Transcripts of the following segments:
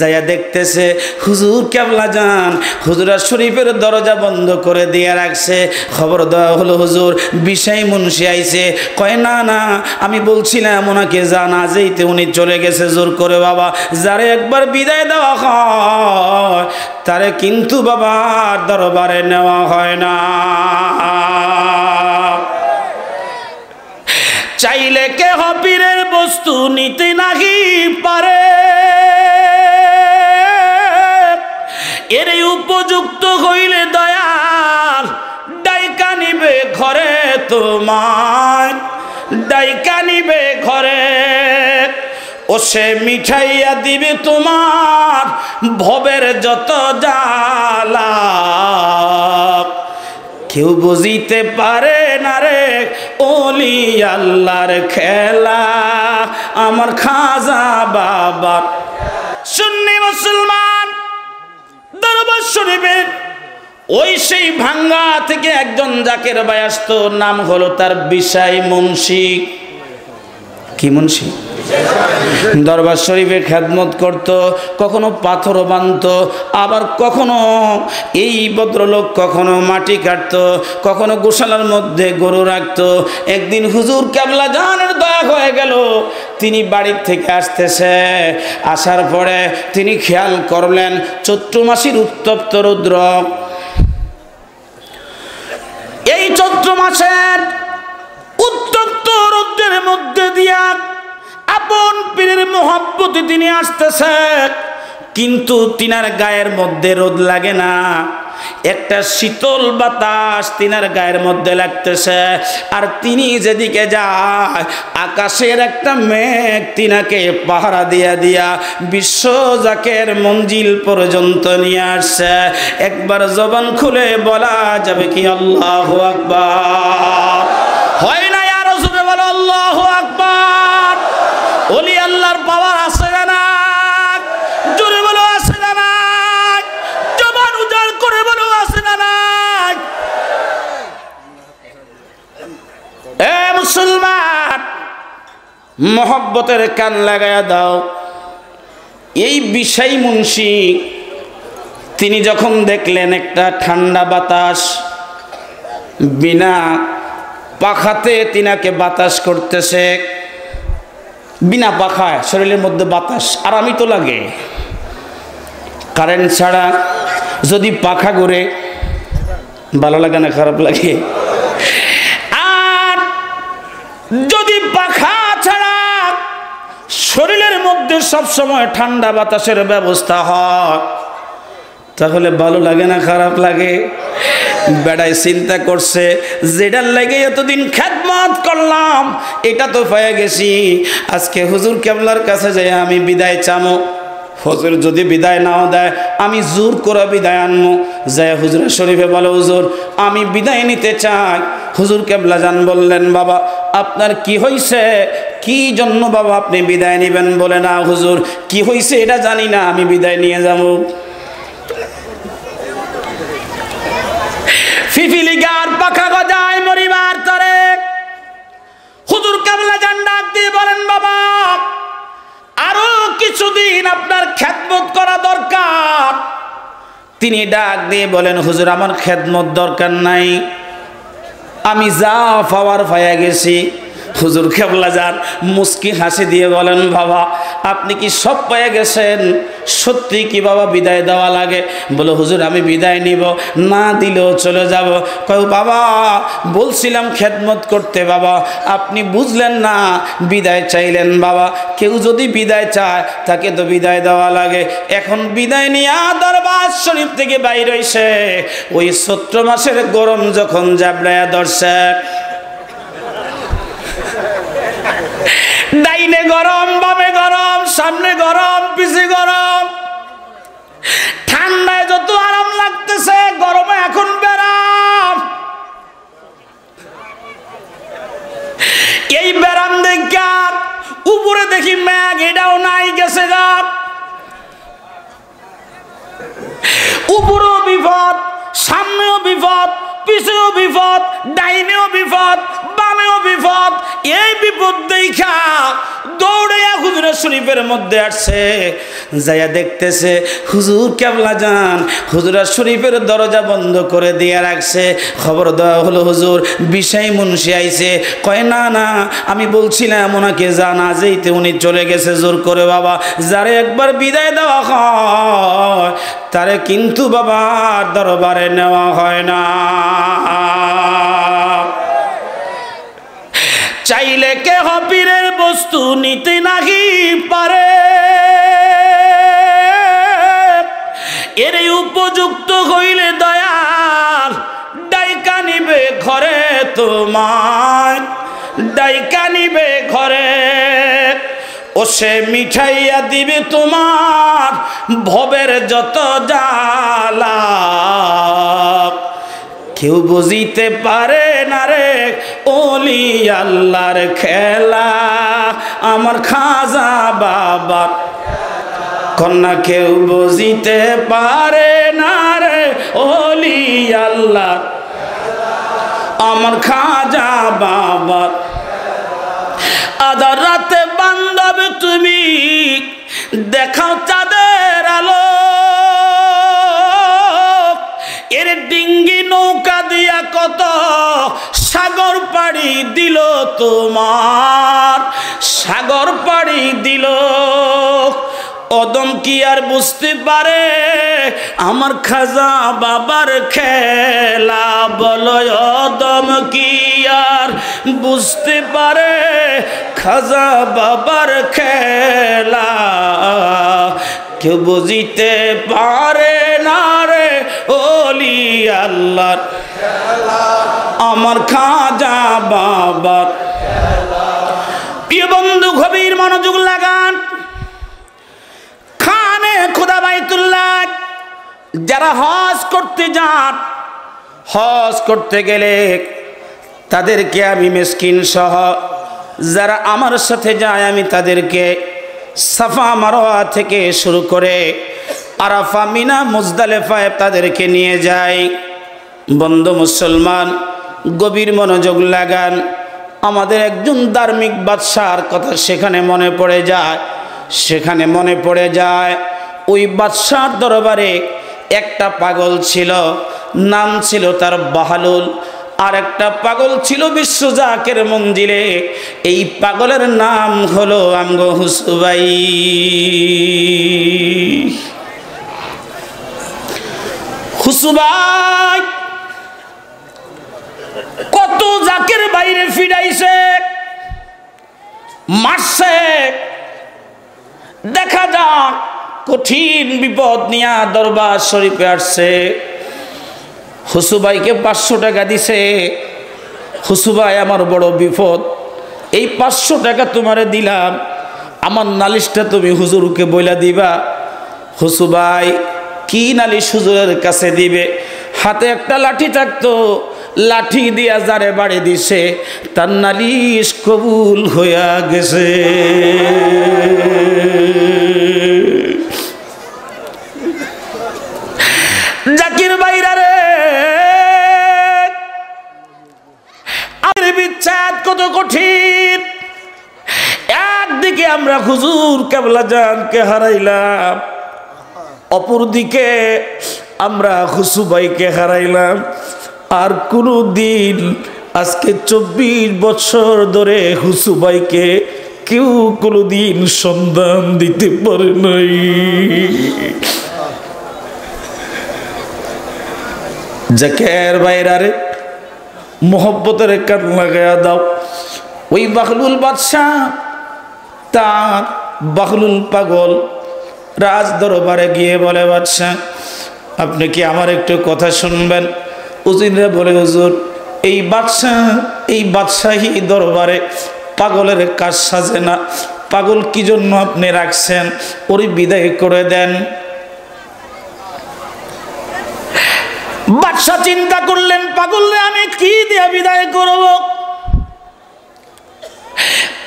যাইয়া দেখতেছে হুজুর কেবলা যান হুজুরা শরীফের দরজা বন্ধ করে দিয়ে রাখছে। খবর দেওয়া হলো হুজুর বিশাই মুন্সি আইছে। কয় না না, আমি বলছিলাম ওনাকে জানা যেইতে উনি চলে গেছে জোর করে। বাবা যারে একবার বিদায় দেওয়া হয় তারে কিন্তু বাবার দরবারে নেওয়া হয় না। চাইলে কে পীরের বস্তু নিতে নাহি পারে, এর উপযুক্ত হইলে দয়াল ডাইকা নিবে ঘরে, তোমার ডাইকা নিবে ঘরে। ও সে মিঠাইয়া দিবে তোমার ভবের যত জ্বালা। কেউ বুঝিতে পারে না রে ওলি আল্লাহর খেলা, আমার খাজা বাবা। সুন্নি মুসলমান দরবার শরীফের ওই সেই ভাঙ্গা থেকে একজন জাকের ভাই আসতো, নাম হলো তার বিশাই মুন্সি। কি মুন্সি? দরবার শরীফে খেদমত করত, কখনো পাথর বানত, আবার কখনো এই ভদ্রলোক কখনো মাটি কাটত, কখনো গোশালার মধ্যে গরু রাখত। একদিন হুজুর কেবলা জানের দয়া হয়ে গেল, তিনি বাড়ির থেকে আসতেছে। আসার পরে তিনি খেয়াল করলেন চৈত্র মাসের উত্তপ্ত রৌদ্র। এই চৈত্র মাসের উত্তপ্ত রৌদ্রের মধ্যে দিয়া আপন পীরের মোহাব্বতে তিনি আসতেছে, কিন্তু তিনার গায়ের মধ্যে রোদ লাগে না, একটা শীতল বাতাস তিনার গায়ের মধ্যে লাগতেছে। আর তিনি যেদিকে যায় আকাশের একটা মেঘ তিনাকে পাহারা দিয়া দিয়া বিশ্ব জাকের মঞ্জিল পর্যন্ত নিয়ে আসছে। একবার জবান খুলে বলা যাবে কি আল্লাহু আকবার? হয় না আর জোরে বলো আল্লাহু আকবার। ওলি আল্লাহর পাওয়ার আছে না? জোরে বলো আছে না? জবান উজাড় করে বলো আছে না? এ মুসলমান, মহব্বতের কান লাগায়া দাও। এই বিশাই মুন্সি তিনি যখন দেখলেন একটা ঠান্ডা বাতাস বিনা পাখাতে তিনাকে বাতাস করতেছে, বিনা পাখায় শরীরের মধ্যে বাতাস আরামই তো লাগে। কারেন্ট ছাড়া যদি পাখা ঘুরে ভালো লাগে না খারাপ লাগে? আর যদি পাখা ছাড়া শরীরের মধ্যে সব সময় ঠান্ডা বাতাসের ব্যবস্থা হয় তাহলে ভালো লাগে না খারাপ লাগে? বেড়ায় চিন্তা করছে যেটার লাগে এতদিন খেদমত করলাম এটা তো পেয়ে গেছি, আজকে হুজুর কেবলার কাছে যাই আমি বিদায় চামো। হুজুর যদি বিদায় নাও দেয় আমি জোর করে বিদায় আনবো। যাই হুজুরের শরীফে বলো হুজুর আমি বিদায় নিতে চাই। হুজুর কেবলা জান বললেন বাবা আপনার কি হয়েছে, কি জন্য বাবা আপনি বিদায় নেবেন? বলে না হুজুর কি হয়েছে এটা জানি না, আমি বিদায় নিয়ে যাবো। ফিফিলিগার পাখা গজায় মরিবার তরে হুজুর কেবলা জান ডাক দিয়ে বলেন বাবা আরো কিছুদিন আপনার খেদমত করা দরকার। তিনি ডাক দিয়ে বলেন হুজুর আমার খেদমত দরকার নাই, আমি যা পাওয়ার পাইয়া গেছি। হুজুর কেবলা যান মুস্কি হাসি দিয়ে বলেন বাবা আপনি কি সব পেয়ে গেছেন? সত্যি কি বাবা বিদায় দেওয়া লাগে? বলো হুজুর আমি বিদায় নিব, না দিলেও চলে যাব। কয় বাবা বলছিলাম খেদমত করতে, বাবা আপনি বুঝলেন না, বিদায় চাইলেন। বাবা কেউ যদি বিদায় চায় তাকে তো বিদায় দেওয়া লাগে। এখন বিদায় নিয়ে দরবার শরীফ থেকে বাইরে হইছে, ওই চৈত্র মাসের গরম যখন জাবড়ায়া ধরছে, ডাইনে গরম বামে গরম সামনে গরম পিছে গরম, ঠান্ডায় যত আরাম লাগতেছে গরমে এখন বেরাম। এই বেরাম দেখা উপরে দেখি মেঘ এটাও নাই গেছে গা, উপরেও বিপদ সামনেও বিপদ পিছেও বিপদ ডাইনেও বিপদ বামেও বিপদ। এই বিপদ দেখা দৌড়াইয়া হুজুরের শরীফের মধ্যে আসছে, যাইয়া দেখতেছে হুজুর কেবলা যান হুজুরের শরীফের দরজা বন্ধ করে দিয়ে রাখছে। খবর দেওয়া হলো হুজুর বিশাই মুন্সি আইছে। কয় না না, আমি বলছিলাম ওনাকে জানা যেইতে উনি চলে গেছে জোর করে। বাবা যারে একবার বিদায় দেওয়া হয় তারে কিন্তু বাবা দরবারে নেওয়া হয় না। চাইলে কেহ পীরের বস্তু নিতে নাহি পারে, এর উপযুক্ত হইলে দয়াল ডাইকা নিবে ঘরে, তোমার ডাইকা নিবে ঘরে। ও সে মিঠাইয়া দিবে তোমার ভবের যত জ্বালা। কেউ বুঝিতে পারে না রে ওলি আল্লাহর খেলা, আমার খাজা বাবার কন্যা কেউ বুঝিতে পারে না রে ওলি আল্লাহ, আমার খাজা বাবার। আধার রাতে বান্ধব তুমি দেখাও চাঁদের আলো, এর ডিঙ্গি নৌকা দিয়া কত সাগর পাড়ি দিল তোমার, সাগর পাড়ি দিল। অদম কি আর বুঝতে পারে আমার খাজা বাবার খেলা, বলো অদম কি আর বুঝতে পারে খাজা বাবার খেলা। কেউ বুঝিতে পারে না রে ওলি আল্লাহর আমার খাজা বাবার। প্রিয় বন্ধু গভীর মনোযোগ লাগান। খানে খোদা বাইতুল্লাহ যারা হজ করতে যান, হজ করতে গেলে তাদেরকে আমি মিসকিন সহ যারা আমার সাথে যায় আমি তাদেরকে সাফা মারওয়া থেকে শুরু করে আরাফা মিনা মুজদালিফায় তাদেরকে নিয়ে যাই। বন্ধু মুসলমান গভীর মনোযোগ লাগান। আমাদের একজন ধার্মিক বাদশার কথা সেখানে মনে পড়ে যায়, সেখানে মনে পড়ে যায় ওই বাদশার দরবারে একটা পাগল ছিল, নাম ছিল তার বাহালুল, আর একটা পাগল ছিল বিশ্বজাকের মঞ্জিলে। এই পাগলের নাম হলো আমগো হুসুবাই। হুসুবাই কত জাকের বাইরে ফিরাইছে, মারছে। দেখা যাক কঠিন বিপদ নিয়ে দরবার শরীফে আসছে। হুসুবাইকে 500 টাকা দিছে। হুসুবাই আমার বড় বিপদ, এই 500 টাকা তোমারে দিলাম, আমার নালিশটা তুমি হুজুরকে বইলা দিবা। হুসুবাই কি নালিশ হুজুরের কাছে দিবে? হাতে একটা লাঠি থাকতো, লাঠি দিয়া যারে বাড়ি দিছে তার নালিশ কবুল হইয়া গেছে। জাকির বাইরা রে, আমাদের বিচ্ছেদ কত কঠিন। একদিকে আমরা হুজুর কেবলা জানকে হারাইলাম, অপরদিকে আমরা হুসুবাইকে হারাইলাম। আর কোনো দিন আজকে 24 বছর ধরে হুসুবাইকে কেউ কোনো দিন সন্ধান দিতে পারে নাই। জাকের বাইরা রে, মোহব্বতের কান লাগায়া দাও। ওই বাহলুল বাদশাহ তার বাহলুল পাগল রাজ দরবারে গিয়ে বলে, বাদশাহ আপনি কি আমার একটু কথা শুনবেন? উজিররা বলে, হুজুর এই বাদশাহী দরবারে পাগলের কাজ সাজে না, পাগল কি জন্য আপনি রাখছেন, ওরে বিদায় করে দেন। বাদশাহ চিন্তা করলেন, পাগলরে আমি কি দিয়ে বিদায় করব?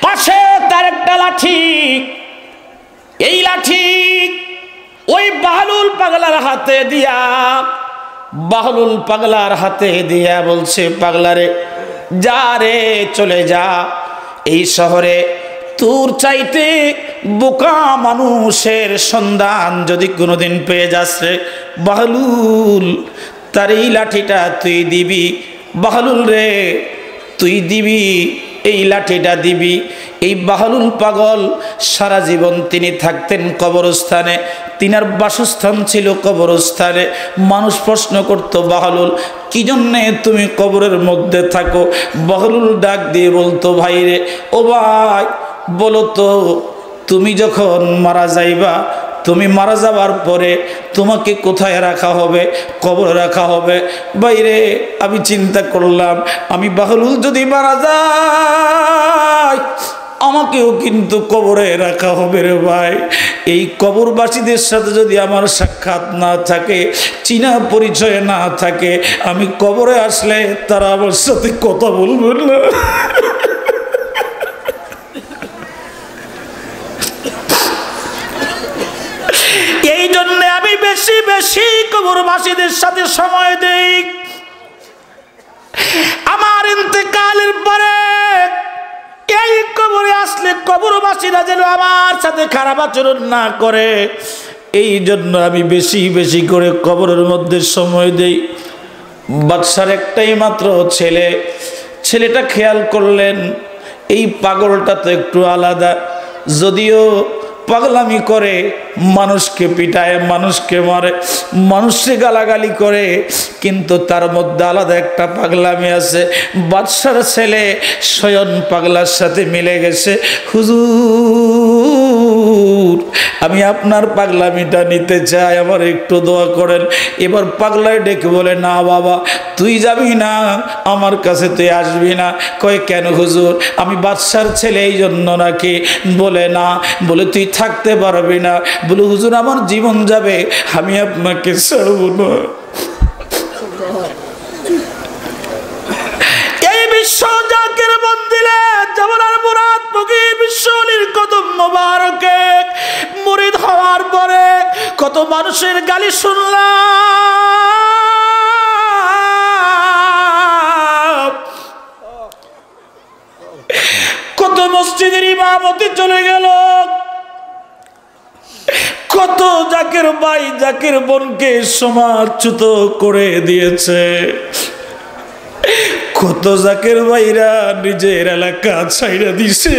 পাশে তার একটা লাঠি, এই লাঠি ওই বাহলুল পাগলার হাতে দিয়া, বাহলুল পাগলার হাতে দিয়া বলছে, পাগলারে যা রে, চলে যা। এই শহরে তোর চাইতে বোকা মানুষের সন্ধান যদি কোনোদিন পেয়ে যাস রে বাহলুল, তার এই লাঠিটা তুই দিবি। বাহলুল রে, তুই দিবি, এই লাঠিটা দিবি। এই বাহলুল পাগল সারা জীবন তিনি থাকতেন কবরস্থানে, তিনার বাসস্থান ছিল কবরস্থানে। মানুষ প্রশ্ন করত, বাহলুল কি জন্যে তুমি কবরের মধ্যে থাকো? বাহলুল ডাক দিয়ে বলতো, ভাই রে, ও ভাই বলো তো, তুমি যখন মারা যাইবা, তুমি মারা যাবার পরে তোমাকে কোথায় রাখা হবে? কবরে রাখা হবে। বাইরে আমি চিন্তা করলাম, আমি বাহলুল যদি মারা যাই আমাকেও কিন্তু কবরে রাখা হবে রে ভাই। এই কবরবাসীদের সাথে যদি আমার সাক্ষাৎ না থাকে, চিনা পরিচয় না থাকে, আমি কবরে আসলে তারা আমার সাথে কথা বলবে না। এই জন্য আমি বেশি বেশি কবরবাসীদের সাথে সময় দেই। আমার ইন্তেকালের পরে এই কবরে আসলে কবরবাসীরা যেন আমার সাথে খারাপ আচরণ না করে, এই জন্য আমি বেশি বেশি করে কবরের মধ্যে সময় দেই। বাদশার একটাই মাত্র ছেলে, ছেলেটা খেয়াল করলেন এই পাগলটা তো একটু আলাদা, যদিও পাগলামি করে, মানুষকে পিটায়, মানুষকে মারে, মানুষকে গালাগালি করে, কিন্তু তার মধ্যে আলাদা একটা পাগলামি আছে। বাদশার ছেলে স্বয়ং পাগলার সাথে মিলে গেছে। হুজুর, আমি আপনার পাগলামিটা নিতে চাই, আমার একটু দোয়া করেন। এবার পাগলায় ডেকে বলে, না বাবা তুই যাবি না, আমার কাছে তুই আসবি না। কয় কেন হুজুর? আমি বাদশার ছেলে এই জন্য নাকি? বলে না, বলে তুই থাকতে পারবি না। বলে হুজুর আমার জীবন যাবে, আমি আপনাকে ছাড়ব না। এই বিশ্ব জাকের মন্দিরে জামানার মুরাদ ফকির বিশ্বলির কদম মোবারকে মুরিদ হওয়ার পরে কত মানুষের গালি শুনলাম, কত মসজিদের ইমামতি চলে গেল, কত জাকের ভাই জাকের বোনকে সমাজচ্যুত করে দিয়েছে, কত জাকের ভাইরা নিজের এলাকা ছাইড়া দিছে,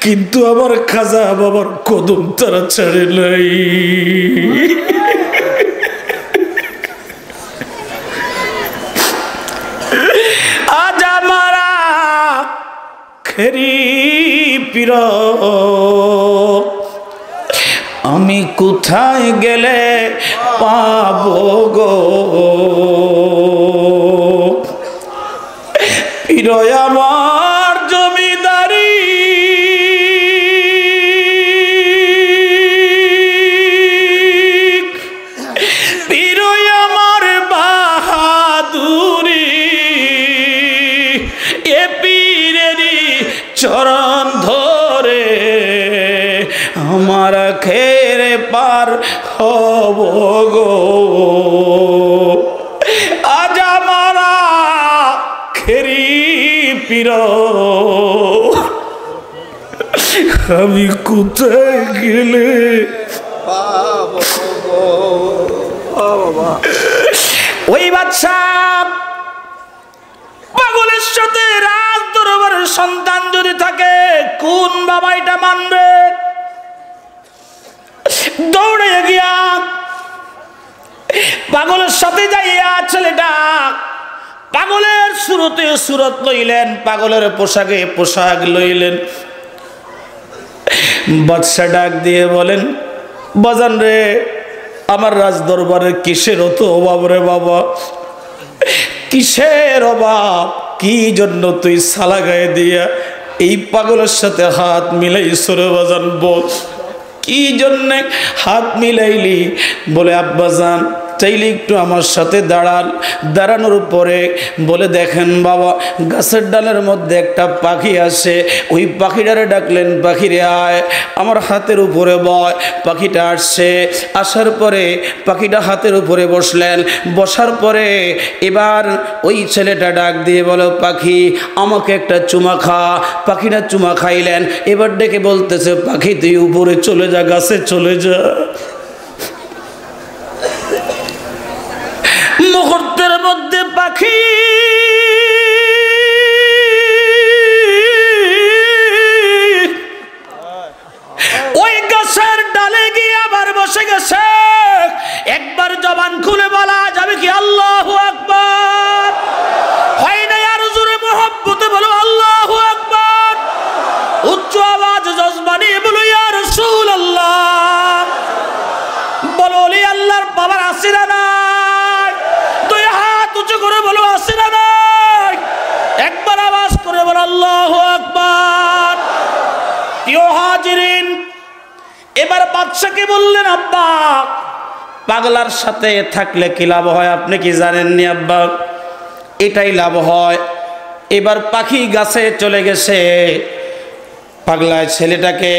কিন্তু আমার খাজা বাবার কদম তারা ছাড়ে নাই। আজ আমারা খেরি পীর, আমি কোথায় গেলে পাবো গো? পীর আমার জমিদারি, পীর আমার বাহাদুরি, এ পীরেরই চরণ ধরে আমার খেরে পার হব গো। আজ আমারা খেরি পীর, আমি কোথায় গেলে ওই বাদশাহ পাগলের সাথে রাজ দরবারের সন্তান যদি থাকে, কোন বাবা এটা মানবে? দৌড়ে গিয়া পাগলের সাথে যাইয়া ছেলেটা পাগলের সুরতে সুরত লইলেন, পাগলের পোশাকে পোশাক লইলেন। বাদশা ডাক দিয়ে বলেন, বাজান রে, আমার রাজ দরবারের কিসের অত অভাব রে বাবা? কিসের অভাব? কি জন্য তুই সালা গায়ে দিয়া এই পাগলের সাথে হাত মিলাইছ রে বাজান? বল কি জন্যে হাত মিলাইলি? বলে আব্বাজান চাইলে একটু আমার সাথে দাঁড়ান। দাঁড়ানোর পরে বলে, দেখেন বাবা, গাছের ডালের মধ্যে একটা পাখি আসে, ওই পাখিটারে ডাকলেন, পাখিরে আয়, আমার হাতের উপরে বয়। পাখিটা আসছে, আসার পরে পাখিটা হাতের উপরে বসলেন। বসার পরে এবার ওই ছেলেটা ডাক দিয়ে বলো, পাখি আমাকে একটা চুমা খা। পাখিটা চুমা খাইলেন। এবার ডেকে বলতেছে, পাখি তুই উপরে চলে যা, গাছে চলে যা। মুহূর্তের মধ্যে পাখি ওই গাছের ডালে গিয়ে আবার বসে গেছে। একবার জবান খুলে বলা যাবে কি আল্লাহু আকবার? হয় না আর জোরে মুহাব্বতে বলো আল্লাহু আকবার। উচ্চ আওয়াজ জজবানি বলো ইয়া রাসূলুল্লাহ। বলো ওলি আল্লাহর বাবার আসিরা নাই? দুই হাত উঁচু করে বলো আসিরা নাই? একবার আওয়াজ করে বলো আল্লাহু আকবার। প্রিয় হাজিরিন, এবার বাদশাকে বললেন, আব্বা পাগলার সাথে থাকলে কি লাভ হয় আপনি কি জানেননি আব্বা? এটাই লাভ হয়। এবার পাখি গাছে চলে গেছে। পাগলায় ছেলেটাকে,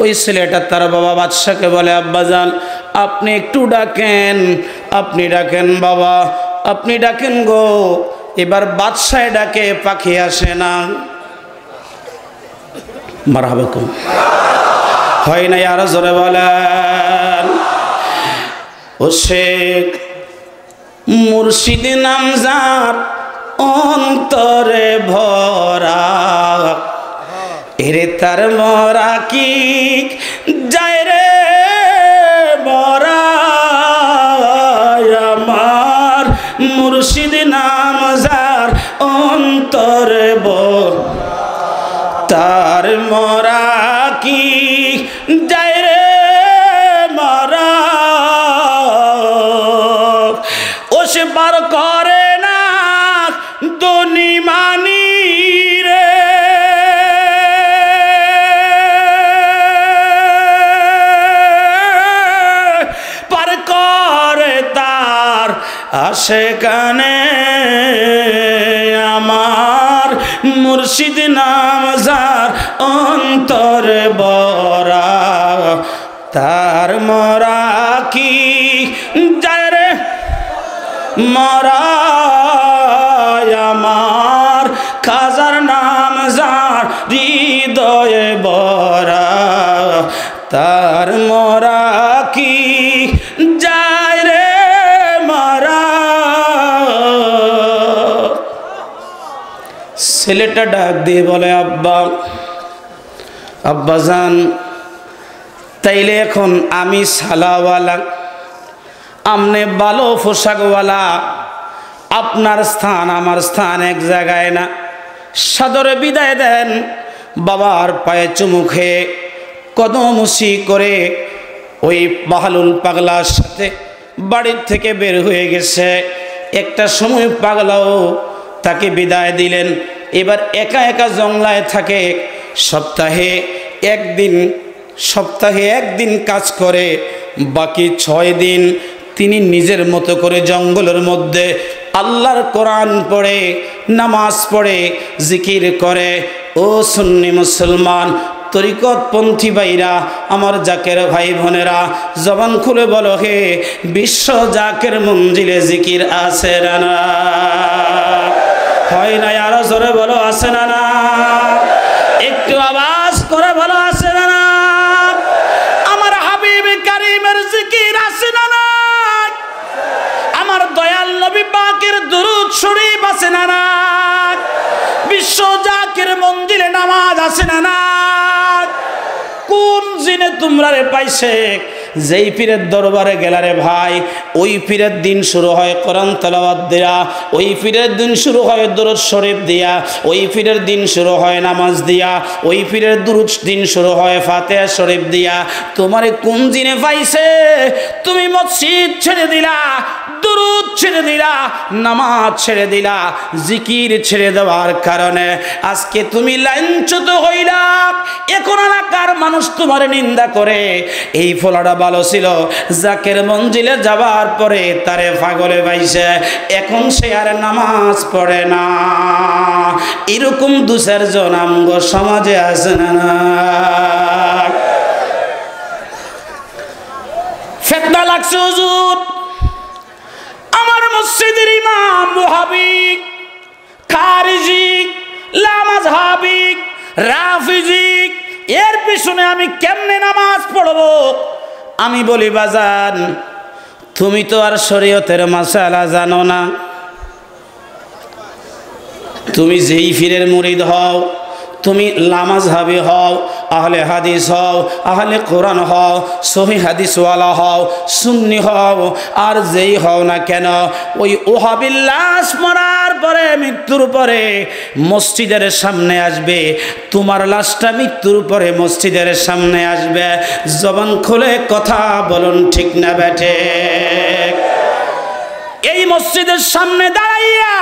ওই ছেলেটা তার বাবা বাদশাকে বলে, আব্বা যান আপনি একটু ডাকেন, আপনি ডাকেন বাবা, আপনি ডাকেন গো। এবার বাদশায় ডাকে, পাখি আসে না। মারহাবা কম হয় না, আরো জোরে বলেন। ও শেখ মুর্শিদ নাম যার অন্তরে ভরা, এরে তার মরা কি যায় রে মরা। আমার মুর্শিদ নাম যার অন্তরে ভরা, তার মরা কি যায় রে মরা। ও সে বার করে না দনি মানি রে, পার করে তার আশেকানে। আমার মুর্শিদ নাম যার অন্তরে বরা, তার মরা কি যায় রে মরা। আমার খাজার নাম যার হৃদয়ে বরা, তার মরা কি যায় রে মরা। ছেলেটা ডাক দিয়ে বলে, আব্বা আব্বাজান তাইলে এখন আমি সালাওয়ালা, আমনে ভালো পোশাকওয়ালা, আপনার স্থান আমার স্থান এক জায়গায় না। সাদরে বিদায় দেন। বাবার পায়ে চুমু খেয়ে কদমুসি করে ওই বাহালুল পাগলার সাথে বাড়ির থেকে বের হয়ে গেছে। একটা সময় পাগলাও তাকে বিদায় দিলেন। এবার একা একা জংলায় থাকে। সপ্তাহে একদিন কাজ করে, বাকি 6 দিন তিনি নিজের মতো করে জঙ্গলের মধ্যে আল্লাহর কোরআন পড়ে, নামাজ পড়ে, জিকির করে। ও সুন্নি মুসলমান তরিকতপন্থী ভাইরা, আমার জাকের ভাই বোনেরা, জবান খুলে বলো, হে বিশ্ব জাকের মঞ্জিলে জিকির আছে না? হয় না? আরো জোরে বলো, আছে না? একটু আওয়াজ করে বলো, আছে না? আমার হাবিব কারীমের জিকির আছে না? আমার দয়াল নবী পাকের দুরূদ শরীফ আছে না? বিশ্ব জাকের মঞ্জিলে নামাজ আছে না? কোন জিনে তোমরা রে পাইছে? যেই পীরের দরবারে গেলারে ভাই, ওই পীরের দিন শুরু হয় কোরআন তেলাওয়াত দিয়া, ওই পীরের দিন শুরু হয় দুরূদ শরীফ দিয়া, ওই পীরের দিন শুরু হয় নামাজ দিয়া, ওই পীরের দুরূদ দিন শুরু হয় ফাতিহা শরীফ দিয়া। তোমারে কোন জিনে পাইছে? তুমি মসজিদ ছেড়ে দিলা, দুরূদ ছেড়ে দিলা, নামাজ ছেড়ে দিলা, জিকির ছেড়ে দেওয়ার কারণে আজকে তুমি লাঞ্ছিত হইলা। এখন এলাকার মানুষ তোমারে নিন্দা করে। এই ফলাটা ভালো ছিল, জাকের মঞ্জিলে যাওয়ার পরে তারে পাগলে পাইছে, এখন সে আর নামাজ পড়ে না। এরকম দু চারজন আমগো সমাজে আছে না? ফিতনা লাগছে হুজুর, আমার মসজিদের ইমাম ওয়াহাবি, খারিজি, লামাযহাবি, রাফিজি, এর পিছনে আমি কেমনে নামাজ পড়বো? আমি বলি বাজান, তুমি তো আর শরীয়তের মাসালা জানো না। তুমি যেই ফিরের মুরিদ হও, তুমি লামাযহাবি হও, আহলে হাদিস হও, আহলে কোরআন হও, সহিহ হাদিসওয়ালা হও, সুন্নি হও, আর যেই হও না কেন, ওই ওয়াহাবির লাশ মরার পরে, মৃত্যুর পরে মসজিদের সামনে আসবে, তোমার লাশটা মৃত্যুর পরে মসজিদের সামনে আসবে। জবান খুলে কথা বলুন, ঠিক না বেঠে? এই মসজিদের সামনে দাঁড়াইয়া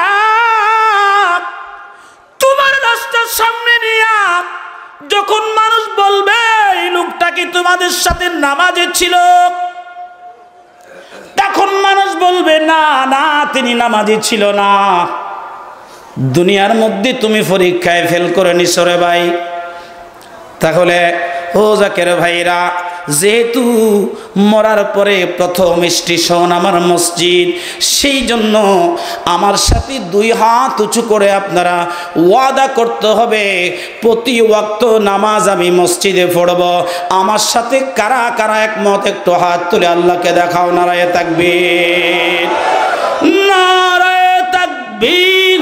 তোমার লাশটার সামনে নিয়া যখন মানুষ বলবে এই লোকটা কি তোমাদের সাথে নামাজে ছিল, তখন মানুষ বলবে না না, তিনি নামাজে ছিল না। দুনিয়ার মধ্যে তুমি পরীক্ষায় ফেল করে নিছো রে ভাই। তাহলে ও জাকের ভাইরা, যেহেতু মরার পরে প্রথম স্টেশন আমার মসজিদ, সেই জন্য আমার সাথে দুই হাত উঁচু করে আপনারা ওয়াদা করতে হবে, প্রতি ওয়াক্ত নামাজ আমি মসজিদে পড়ব। আমার সাথে কারা কারা একমত একটু হাত তুলে আল্লাহকে দেখাও। নারায়ে তাকবীর, নারায়ে তাকবীর।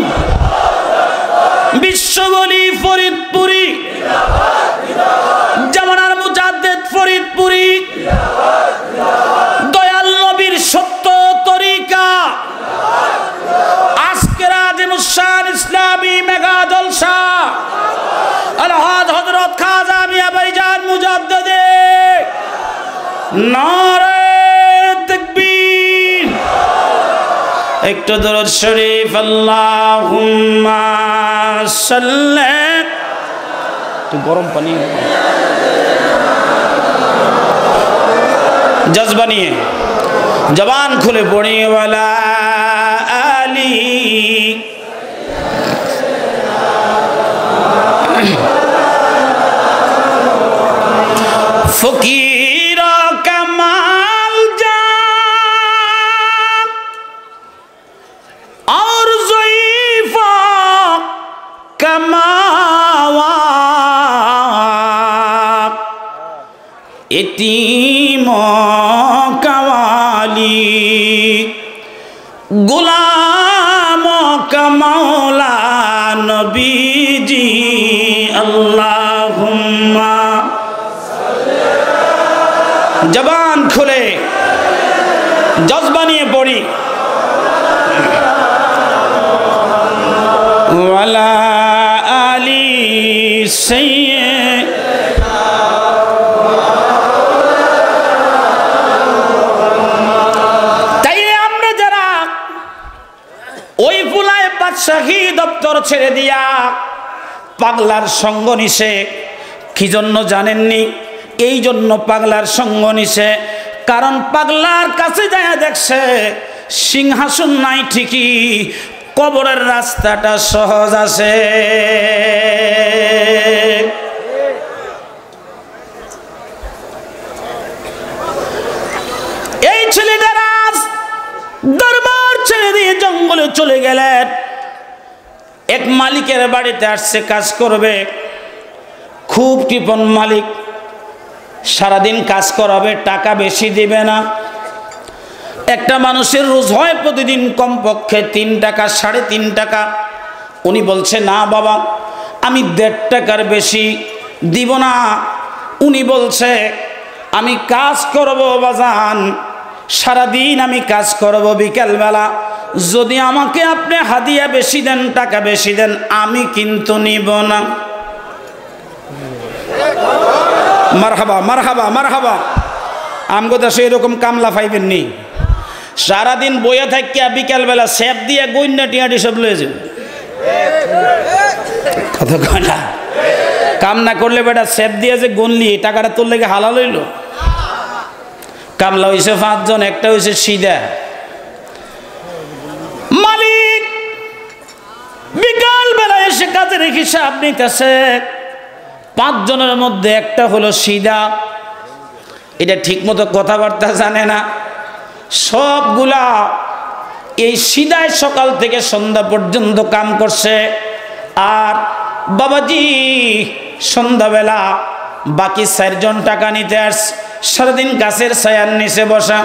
বিশ্ববলি ফরিদপুরি, জামানার মুজাদ্দেদ ফরিদপুরি, দয়াল নবীর সত্য তরিকা, আজকের আজিমুশান ইসলামী মেগা জলসা, আলহাজ হযরত খাজা মিয়া ভাইজান মুজাদ্দেদে, নারায়ে তাকবীর। একটু দরুদ শরীফ, আল্লাহুম্মা সাল্লি। একটু গরম পানি, জজবা নিয়ে জবান খুলে পড়ি, ওয়ালা আলি। ফকির কামাল যা और ज़ईफ़ा कमावा, यतीम कवाली, गुलाम का मौला नबीजी, अल्लाहुम्मा। जबान खुले जज्बा निये पड़ी, वाला आली सैयद। তাইলে আমরা যারা ওই ফুলায় বাদশাহী দপ্তর ছেড়ে দিয়া পাগলার সঙ্গ নিছে, কি জন্য জানেননি? এই জন্য পাগলার সঙ্গ নিছে, কারণ পাগলার কাছে যায় দেখছে সিংহাসন নাই ঠিকই, কবরের রাস্তাটা সহজ আছে। এই ছেলেটারা দরবার ছেড়ে দিয়ে জঙ্গলে চলে গেলেন। এক মালিকের বাড়িতে আসছে কাজ করবে, খুব কৃপণ মালিক, সারাদিন কাজ করাবে, টাকা বেশি দিবে না। একটা মানুষের রোজ হয় প্রতিদিন কমপক্ষে 3 টাকা, 3.5 টাকা। উনি বলছে না বাবা, আমি 1.5 টাকার বেশি দিব না। উনি বলছে আমি কাজ করব বাজান, সারাদিন আমি কাজ করব, বিকেলবেলা যদি আমাকে আপনি হাদিয়া বেশি দেন, টাকা বেশি দেন, আমি কিন্তু নিব না। মারহাবা মারহাবা মারহাবা। আমগো দেশে এরকম কামলা পাইবেন নি, সারাদিন বইয়া থাকিয়া বিকেলবেলা সেপ দিয়ে গইন্না টিয়াটি সব লয়ে যাবে। কত কয়না কাম না করলে বেটা সেপ দিয়ে যে গনলি, টাকাটা তোর লেগে হালাল হইল। কামলা হয়েছে 5 জন, একটা হয়েছে সিধা। মালিক বিকাল বেলা এসে কাজের হিসাব নিতেছে, 5 জনের মধ্যে একটা হলো সিধা, এটা ঠিক মতো কথাবার্তা জানে না। সবগুলা এই সিধায় সকাল থেকে সন্ধ্যা পর্যন্ত কাম করছে, আর বাবাজি সন্ধ্যাবেলা বাকি 4 জন টাকা নিতে আসছে, সারাদিন গাছের ছায়ার নিচে বসা।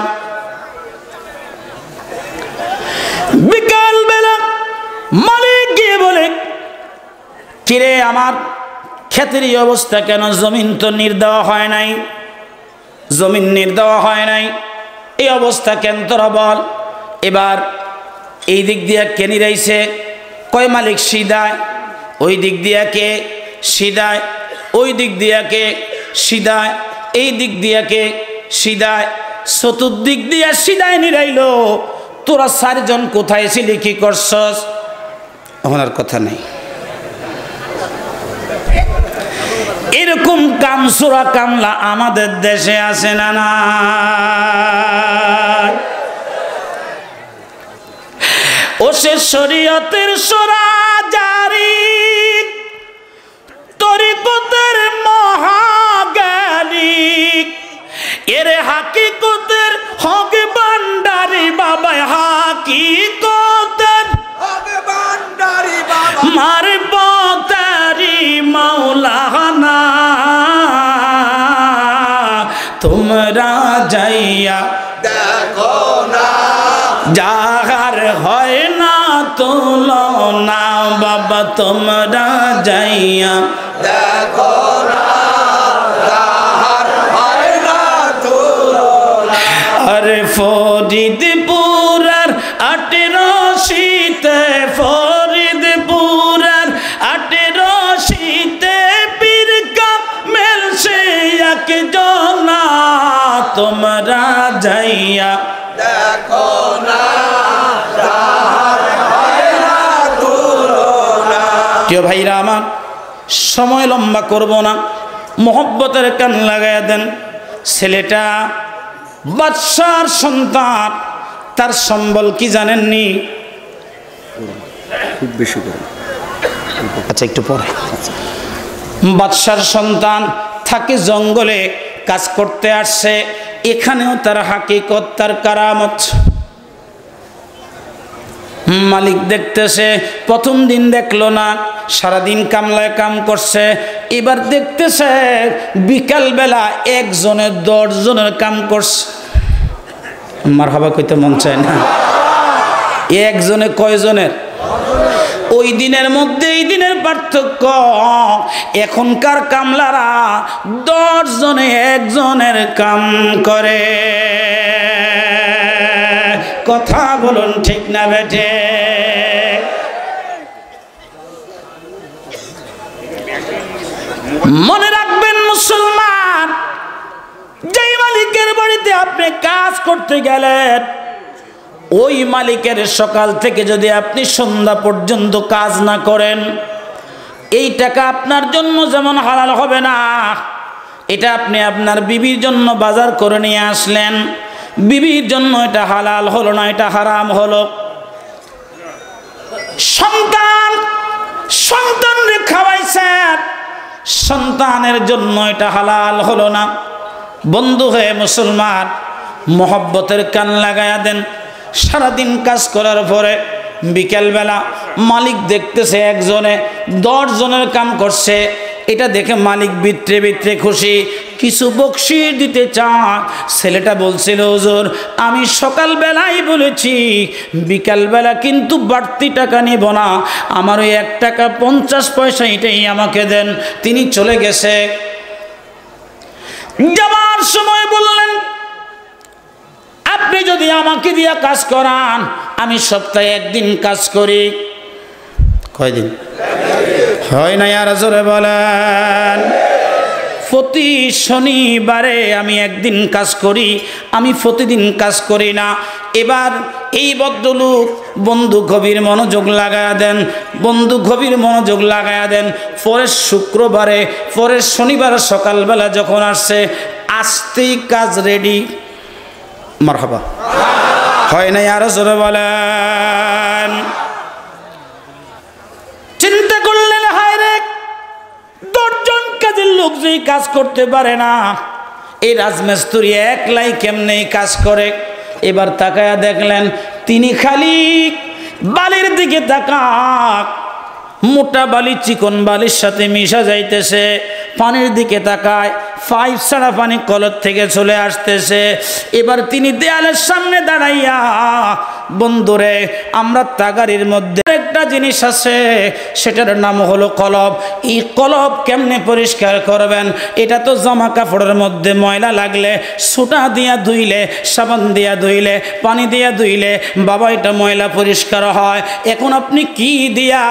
বিকাল বেলা মালিক গিয়ে বলে, কিরে আমার ক্ষেতের এই অবস্থা কেন? জমিন তো নির দেওয়া হয় নাই, জমিন নির দেওয়া হয় নাই, এই অবস্থা কেন তোরা বল। এবার এই দিক দিয়ে কে নিরাইছে? কয় মালিক সিধায়। ওই দিক দিয়ে কে? সিধায়। ওই দিক দিয়ে কে? সিধায়। এই দিক দিয়ে কে? সিধায়। চতুর্দিক দিয়ে সিধায় নিরাইলো। তোরা 4 জন কোথায় ছিলি, কি করছস? আমার কথা নেই। এরকম কামসুরা কামলা আমাদের দেশে আছে না? না, ও সে শরীয়তের সরাজারি, তরিকতের মহাজ্ঞানী, এর হাকিকতের হক ভান্ডারি বাবা, হাকিকতের হক ভান্ডারি বাবা, মারবতারি মাওলানা। তোমরা যাইয়া দেখো না, যাহার হয় না তুলনা বাবা, তোমরা যাইয়া দেখো না, যাহার হয় না তুলনা। আরে ফরিদপুরের 18 ফরিদপুরের 18 পীর কামেল সে একজনা, তোমরা যাইয়া দেখো না, যাহার হয় না তুলনা। কেউ ভাইরা আমার, সময় লম্বা করব না, মোহব্বতের কান লাগাইয়া দেন। ছেলেটা বাদশার সন্তান, তার সম্বল কি জানেননি? খুব বেশি করে, আচ্ছা একটু পরে। বাদশার সন্তান থাকে জঙ্গলে, কাজ করতে আসছে। এখানেও তার হাকিকত, তার কারামত। মালিক দেখতেছে, প্রথম দিন দেখলো না, সারাদিন কামলায় কাম করছে। এবার দেখতেছে বিকালবেলা 1 জনের 10 জনের কাম করছে। মারহাবা কইতে মন চায় না? 1 জনে কয় জনের? ওই দিনের মধ্যে এই দিনের পার্থক্য। এখনকার কামলারা 10 জনে 1 জনের কাম করে। কথা বলুন ঠিক না বেঠে? মনে রাখবেন মুসলমান, যেই মালিকের বাড়িতে আপনি কাজ করতে গেলেন, ওই মালিকের সকাল থেকে যদি আপনি সন্ধ্যা পর্যন্ত কাজ না করেন, এই টাকা আপনার জন্য যেমন হালাল হবে না। এটা আপনি আপনার বিবির জন্য বাজার করে নিয়ে আসলেন, বিবির জন্য এটা হালাল হলো না, এটা হারাম হলো। সন্তানরে খাওয়াইছেন, সন্তানের জন্য এটা হালাল হলো না। বন্ধু হয়ে মুসলমান, মোহব্বতের কান লাগায়া দেন। সারাদিন কাজ করার পরে বিকেলবেলা মালিক দেখতেছে 1 জনে 10 জনের কাম করছে। এটা দেখে মালিক ভিতরে ভিতরে খুশি, কিছু বকশিশ দিতে চায়। ছেলেটা বলছিল, হুজুর আমি সকালবেলাই বলেছি বিকালবেলা কিন্তু বাড়তি টাকা নিব না, আমার ওই 1 টাকা 50 পয়সা এটাই আমাকে দেন। তিনি চলে গেছে। যাবার সময় বললেন, আপনি যদি আমাকে দিয়ে কাজ করান, আমি সপ্তাহে 1 দিন কাজ করি। কয়দিন হয় না? আর জোরে বলেন। প্রতি শনিবারে আমি 1 দিন কাজ করি, আমি প্রতিদিন কাজ করি না। এবার এই ভদ্রলোক বন্ধু গভীর মনোযোগ লাগায়া দেন, বন্ধু গভীর মনোযোগ লাগায়া দেন। পরের শুক্রবারে, পরের শনিবার সকালবেলা যখন আসছে, আসতেই কাজ রেডি। মারহাবা হয় নাই আরো জোরে বলেন। চিন্তা করলেন হায় রে 10 জন কাজের লোক যেই কাজ করতে পারে না, এই রাজমিস্ত্রি একলাই কেমনে কাজ করে। এবার তাকায়া দেখলেন তিনি খালি বালির দিকে তাকাক, মোটা বালি চিকন বালির সাথে মিশা যাইতেছে। পানির দিকে তাকায়, পাইপ ছাড়া পানি কলর থেকে চলে আসতেছে। এবার তিনি দেয়ালের সামনে দাঁড়াইয়া, বন্ধুরে আমরা তাগারির মধ্যে একটা জিনিস আছে, সেটার নাম হলো কলব। এই কলব কেমনে পরিষ্কার করবেন? এটা তো জামা কাপড়ের মধ্যে ময়লা লাগলে সুতা দিয়া ধুইলে, সাবান দিয়া ধুইলে, পানি দিয়া ধুইলে বাবা এটা ময়লা পরিষ্কার হয়। এখন আপনি কি দিয়া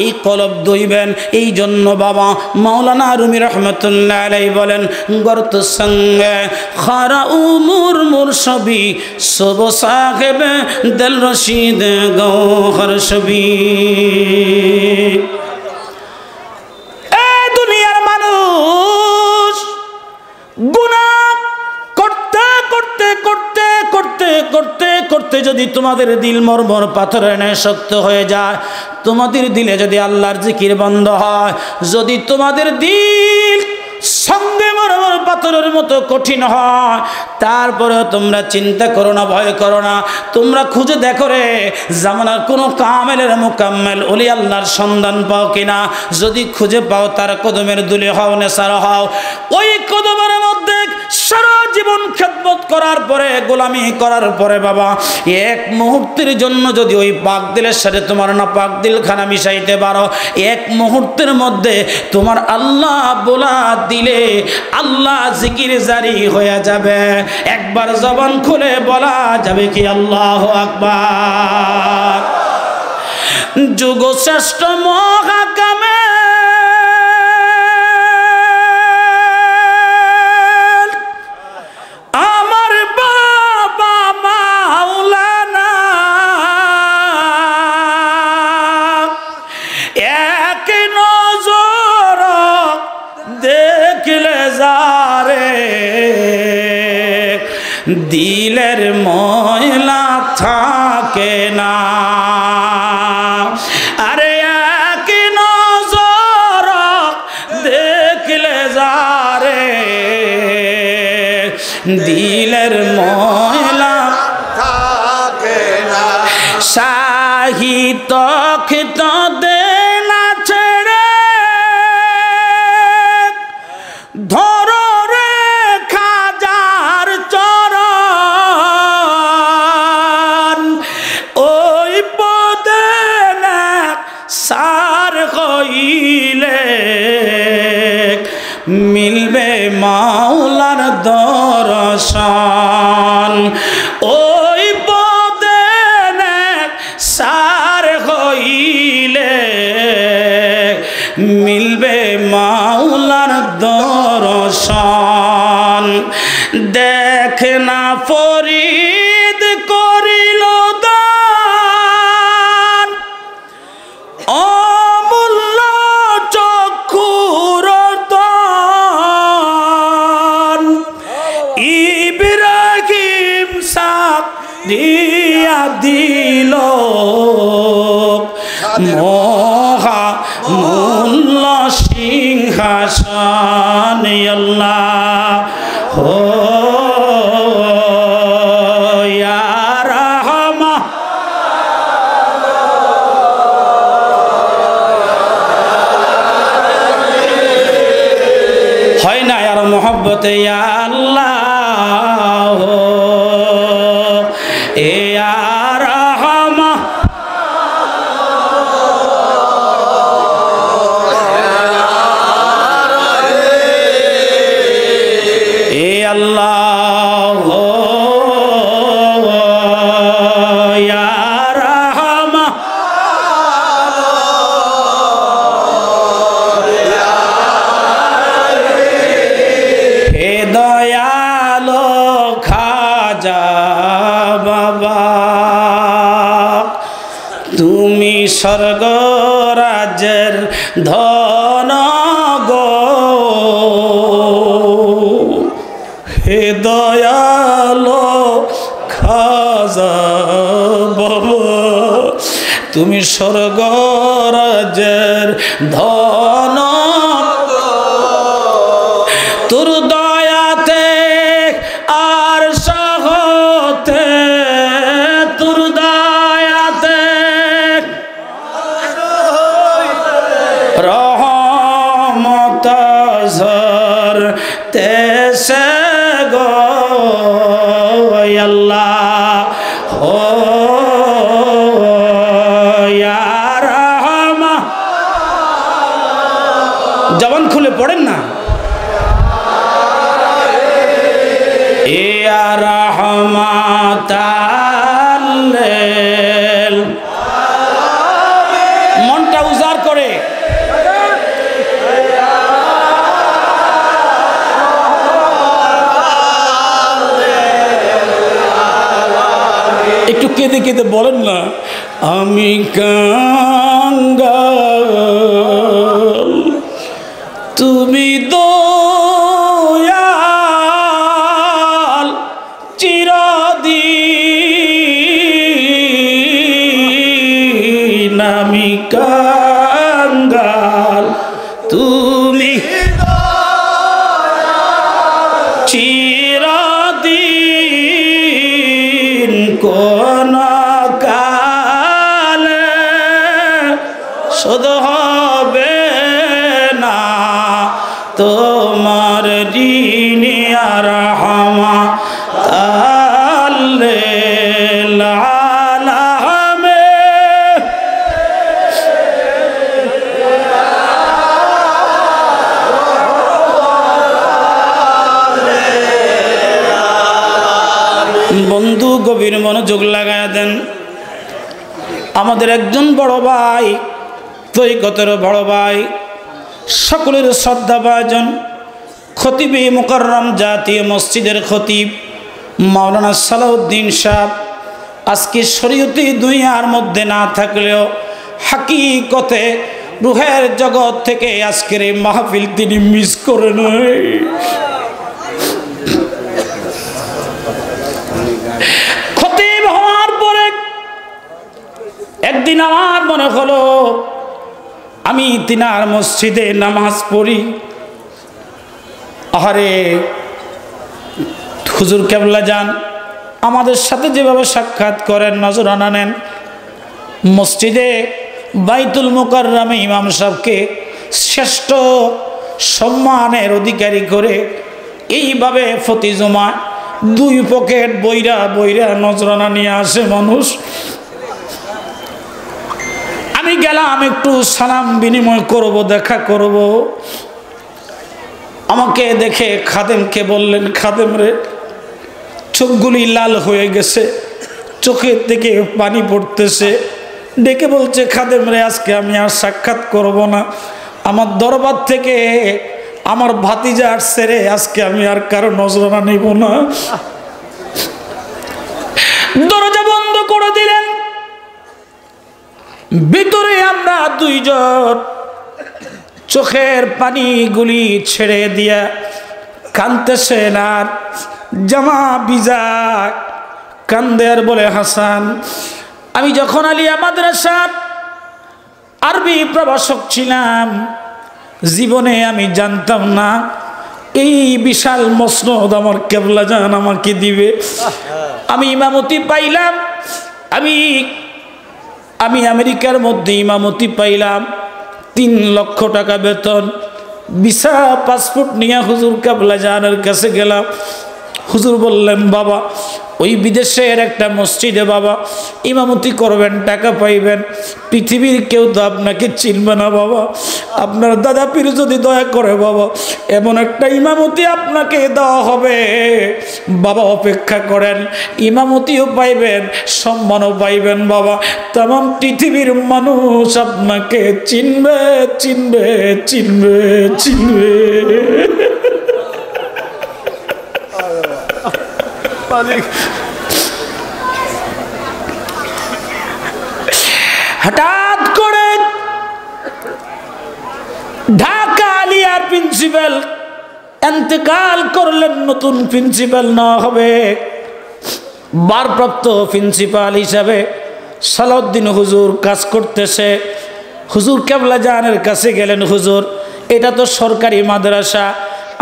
এই কলব ধুইবেন? এই জন্য বাবা মাওলানা রুমি রহমতুল্লাহ আলাইহি বলেন, গর্ত সঙ্গে খারা উমুর মুর সবই সব সাহেবে দিল রশিদ গৌহর সবই। এই দুনিয়ার মানুষ গুনাহ করতে করতে করতে করতে করতে করতে যদি তোমাদের দিল মরমর পাথরের ন্যায় শক্ত হয়ে যায়, তোমাদের দিলে যদি আল্লাহর জিকির বন্ধ হয়, যদি তোমাদের দিল সঙ্গে মরমর পাথরের মতো কঠিন হয়, তারপরে তোমরা চিন্তা করো না, ভয় করো না। তোমরা খুঁজে দেখো রে জামানার কোনো কামেলের মুকাম্মেল ওলি আল্লাহর সন্ধান পাও কিনা। যদি খুঁজে পাও তার কদমের দুলে হও, নেসার হও। ওই কদমের মধ্যে সারা জীবন খেদমত করার পরে, গোলামি করার পরে বাবা এক মুহূর্তের জন্য যদি ওই পাক দিলের সাথে তোমার না পাক দিলখানা মিশাইতে পারো, এক মুহূর্তের মধ্যে তোমার আল্লাহ বলা দিলে আল্লাহ জিকির জারি হয়ে যাবে। একবার জবান খুলে বলা যাবে কি আল্লাহু আকবার। যুগ শ্রেষ্ঠ মহাকামে আমার বাবা মাওলানা এক নজর দেখলে যারে দিলের ময়লা থাকে না। আরে এক নজর দেখলে যারে দিলের ময়লা থাকে না। সাহিত্য খিত দেনা ছেড়ে ধরো রে খাজার চরণ, ওই পদে না সার হইলে মিলবে মাওলার দর্শন। ওই পদে না সার হইলে মিলবে মাওলার দর্শন। দেখ না ফরিদ করিল দান, অমূল্য চক্ষুর দান। ইব্রাহিম সাক দিয়া দিল মহা মূল্য সিংহাসন। আল্লাহ হো ইয়া রাহমান, হয় না আর মোহব্বতে ইয়া আল্লাহ ইয়া রাহমান। আল্লাহ ইয়া রাহমান, হে দয়ালো খাজা বাবা, তুমি স্বর্গ রাজ্যের ধন গো। হে দয়ালো রাজা বাবা, তুমি স্বর্গ রাজ্যের ধন, তোর দয়াতে আর সহতে, তোর দয়াতে রহমত ঝর তেসে গো আল্লাহ ও ইয়া রহমান। জবান খুলে পড়েন না, ইয়া রহমাতাল লিল, মনটা উজাড় করে একটু কেঁদে কেঁদে বলেন না, আমি কাঙ্গাল তুমি দয়াল চিরদিন, আমি কাঙ্গাল তুমি চিরদিন, কোন কালে শোধ হবে না তোমার ঋণ আর রহমাতাল লিল আলামিন। বন্ধু গভীর মনোযোগ লাগায় দেন। আমাদের একজন বড় ভাই, তরিকতের বড় ভাই, সকলের শ্রদ্ধাভাজন খতিবে মুকাররম জাতীয় মসজিদের খতিব মাওলানা সালাউদ্দিন সাহেব আজকে শরীয়তি দুনিয়ার মধ্যে না থাকলেও হাকিকতে রুহের জগৎ থেকে আজকের এই মাহফিল তিনি মিস করে নাই। খতিব হওয়ার পরে একদিন আমার মনে হলো আমি তিনার মসজিদে নামাজ পড়ি। আহারে হুজুর কেবলা যান আমাদের সাথে যেভাবে সাক্ষাৎ করেন, নজরানা নেন, মসজিদে বাইতুল মুকাররমে ইমাম সাহেবকে শ্রেষ্ঠ সম্মানের অধিকারী করে এইভাবে প্রতি জমা 2 পকেট বইরা বইরা নজরানা নিয়ে আসে মানুষ। আমি গেলাম একটু সালাম বিনিময় করব, দেখা করব। আমাকে দেখে খাদেমকে বললেন, খাদেম রে, চোখগুলি লাল হয়ে গেছে, চোখের থেকে পানি পড়তেছে। ডেকে বলছে, খাদেম রে, আজকে আমি আর সাক্ষাৎ করব না, আমার দরবার থেকে আমার ভাতিজা আসছে রে, আজকে আমি আর কারো নজরানা নিব না। দরজা বন্ধ করে দিলেন। ভিতরে আমরা 2 জন চোখের পানিগুলি ছেড়ে দিয়া কাঁদতেছেন, আর জামা ভিজা কান্দে আর বলে, হাসান, আমি যখন আলিয়া মাদ্রাসার আরবি প্রভাষক ছিলাম, জীবনে আমি জানতাম না এই বিশাল মসনদ আমার কেবলা জান আমাকে দিবে। আমি ইমামতি পাইলাম, আমি আমেরিকার মধ্যে ইমামতি পাইলাম, 3 লক্ষ টাকা বেতন, ভিসা পাসপোর্ট নিয়ে হুজুর কেবলা জানের কাছে গেলাম। হুজুর বললেন, বাবা ওই বিদেশের একটা মসজিদে বাবা ইমামতি করবেন, টাকা পাইবেন, পৃথিবীর কেউ তো আপনাকে চিনবে না বাবা, আপনার দাদা পীর যদি দয়া করে বাবা এমন একটা ইমামতি আপনাকে দেওয়া হবে বাবা, অপেক্ষা করেন, ইমামতিও পাইবেন, সম্মানও পাইবেন বাবা, তামাম পৃথিবীর মানুষ আপনাকে চিনবে চিনবে চিনবে চিনবে। হঠাৎ করে ঢাকা আলিয়ার প্রিন্সিপাল ইন্তেকাল করলেন, নতুন প্রিন্সিপাল না হবে। ভারপ্রাপ্ত প্রিন্সিপাল হিসাবে সালাউদ্দিন হুজুর কাজ করতেছে। হুজুর কেবলা জানের কাছে গেলেন, হুজুর এটা তো সরকারি মাদ্রাসা,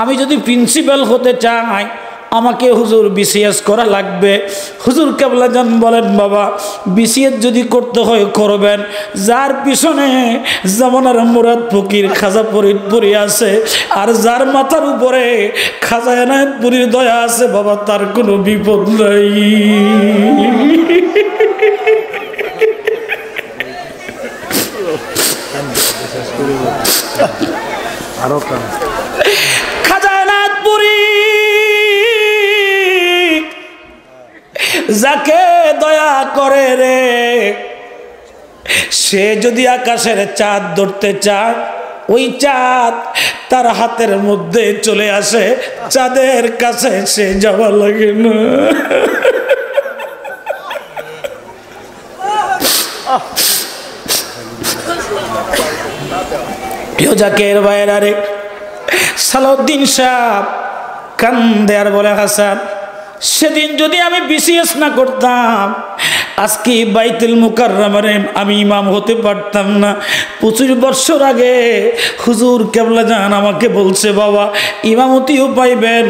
আমি যদি প্রিন্সিপাল হতে চাই আমাকে হুজুর বিসিএস করা লাগবে। হুজুর কেবলা জান বলেন, বাবা বিসিএস যদি করতে হয় করবেন, যার পিছনে জামানার মুরাদ ফকির খাজা ফরিদপুরি আছে আর যার মাথার উপরে খাজা এনায়েতপুরীর দয়া আছে বাবা, তার কোনো বিপদ নাই। খাজা এনায়েতপুরী যাকে দয়া করে রে, সে যদি আকাশের চাঁদ ধরতে চায় ওই চাঁদ তার হাতের মধ্যে চলে আসে, চাঁদের কাছে সে যাওয়া লাগে না। প্রিয় জাকের ভাইয়েরা রে, সালাউদ্দিন সাহেব কান্দে আর বলে, হাসান সেদিন যদি আমি বিসিএস না করতাম আজকে বাইতুল মুকাররমারে আমি ইমাম হতে পারতাম না। 25 বছর আগে হুজুর কেবলা জান আমাকে বলছে, বাবা ইমামতিও পাইবেন,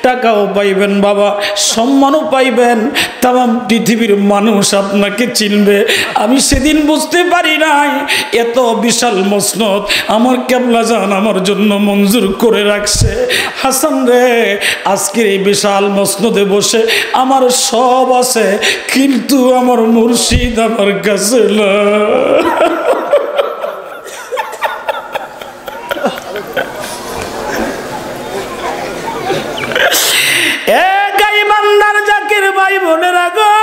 টাকাও পাইবেন, বাবা সম্মানও পাইবেন, তাম পৃথিবীর মানুষ আপনাকে চিনবে। আমি সেদিন বুঝতে পারি নাই এত বিশাল মসনদ আমার কেবলা জান আমার জন্য মঞ্জুর করে রাখছে। হাসান রে, আজকের এই বিশাল মসনদে বসে আমার সব আছে, কিন্তু আমার মুর্শিদ আমার কাছে না। ইমানদার জাকির ভাই বোনেরা গো,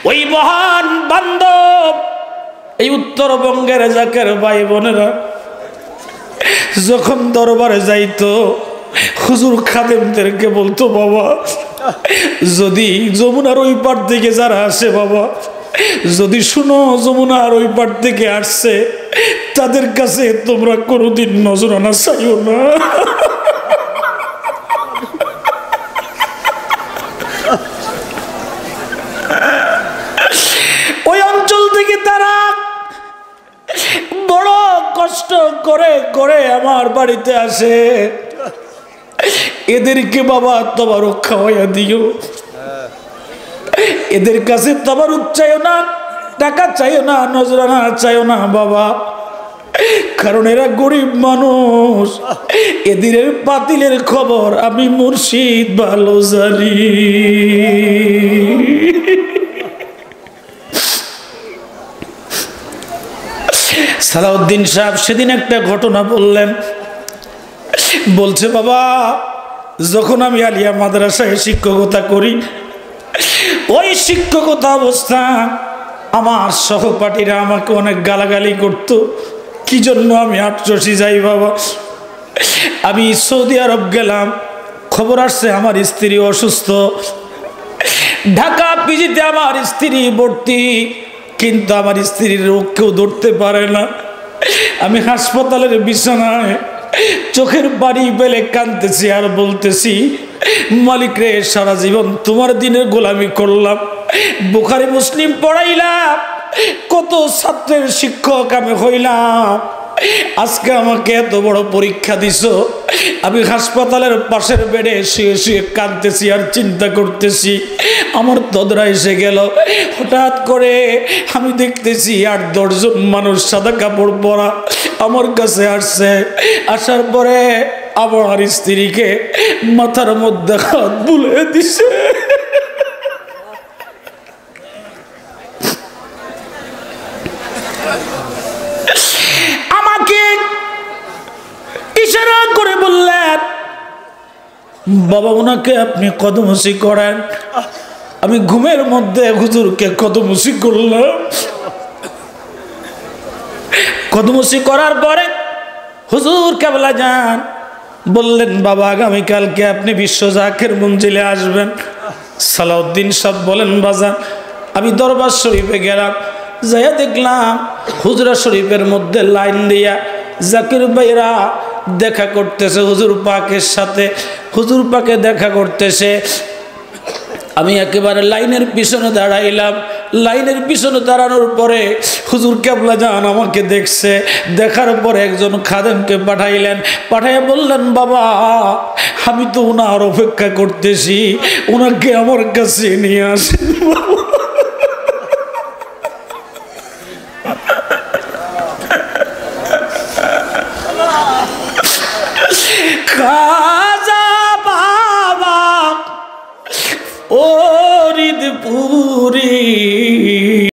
ওই মহান বান্ধব এই উত্তরবঙ্গের জাকের ভাই বোনেরা যখন দরবারে যাইতো হুজুর খাদেমদেরকে বলতো, বাবা যদি যমুনার ওই পার থেকে যারা আসে, বাবা যদি শুনো যমুনার ওই পার থেকে আসছে তাদের কাছে তোমরা কোনোদিন নজরানা চাইও না। ওই অঞ্চল থেকে তারা বড় কষ্ট করে করে আমার বাড়িতে আসে, এদেরকে বাবা তবারক খাওয়াইয়া দিও, এদের কাছে তবারক চাইও না, টাকা চাইও না, নজরানা চাইও না বাবা, কারণ এরা গরিব মানুষ, এদের পাতিলের খবর আমি মুর্শিদ ভালো জানি। সালাউদ্দিন সাহেব সেদিন একটা ঘটনা বললেন, বলছে, বাবা যখন আমি আলিয়া মাদ্রাসায় শিক্ষকতা করি, ওই শিক্ষকতা অবস্থা আমার সহপাঠীরা আমাকে অনেক গালাগালি করতো, কি জন্য আমি আটচষি যাই বাবা। আমি সৌদি আরব গেলাম, খবর আসছে আমার স্ত্রী অসুস্থ, ঢাকা পিজিতে আমার স্ত্রী ভর্তি, কিন্তু আমার স্ত্রীর রোগ কেউ ধরতে পারে না। আমি হাসপাতালের বিছানায় চোখের পানি পেলে কাঁদতেছি আর বলতেছি, মালিক রে সারা জীবন তোমার দিনের গোলামি করলাম, বুখারী মুসলিম পড়াইলাম, কত ছাত্রের শিক্ষক আমি হইলাম, আজকে আমাকে এত বড় পরীক্ষা দিছো। আমি হাসপাতালের পাশের বেডে শুয়ে শুয়ে কাঁদতেছি আর চিন্তা করতেছি। আমার তদরা এসে গেল, হঠাৎ করে আমি দেখতেছি 8-10 জন মানুষ সাদা কাপড় পরা আমার কাছে আসছে। আসার পরে আমার স্ত্রীকে মাথার মধ্যে হাত বুলিয়ে দিছে। আমাকে ইশারা করে বললেন, বাবা ওনাকে আপনি কদমসি করেন। আমি ঘুমের মধ্যে হুজুরকে কদমসি করলাম। কদমসি করার পরে হুজুর কেবলা যান বললেন, বাবা আগামীকালকে আপনি বিশ্ব জাকের মঞ্জিলে আসবেন। সালাউদ্দিন সাহেব বলেন, বাজান আমি দরবার শরীফে গেলাম, যাইয়া দেখলাম হুজরা শরীফের মধ্যে লাইন দিয়া জাকির ভাইরা দেখা করতেছে হুজুর পাকের সাথে, হুজুর পাকে দেখা করতেছে। আমি একেবারে লাইনের পিছনে দাঁড়াইলাম। লাইনের পিছনে দাঁড়ানোর পরে হুজুর কেবলা জান আমাকে দেখছে, দেখার পরে একজন খাদেমকে পাঠাইলেন, পাঠাইয়া বললেন বাবা আমি তো ওনার অপেক্ষা করতেছি, ওনাকে আমার কাছে নিয়ে আসেন। খাজা বাবা ফরিদপুরি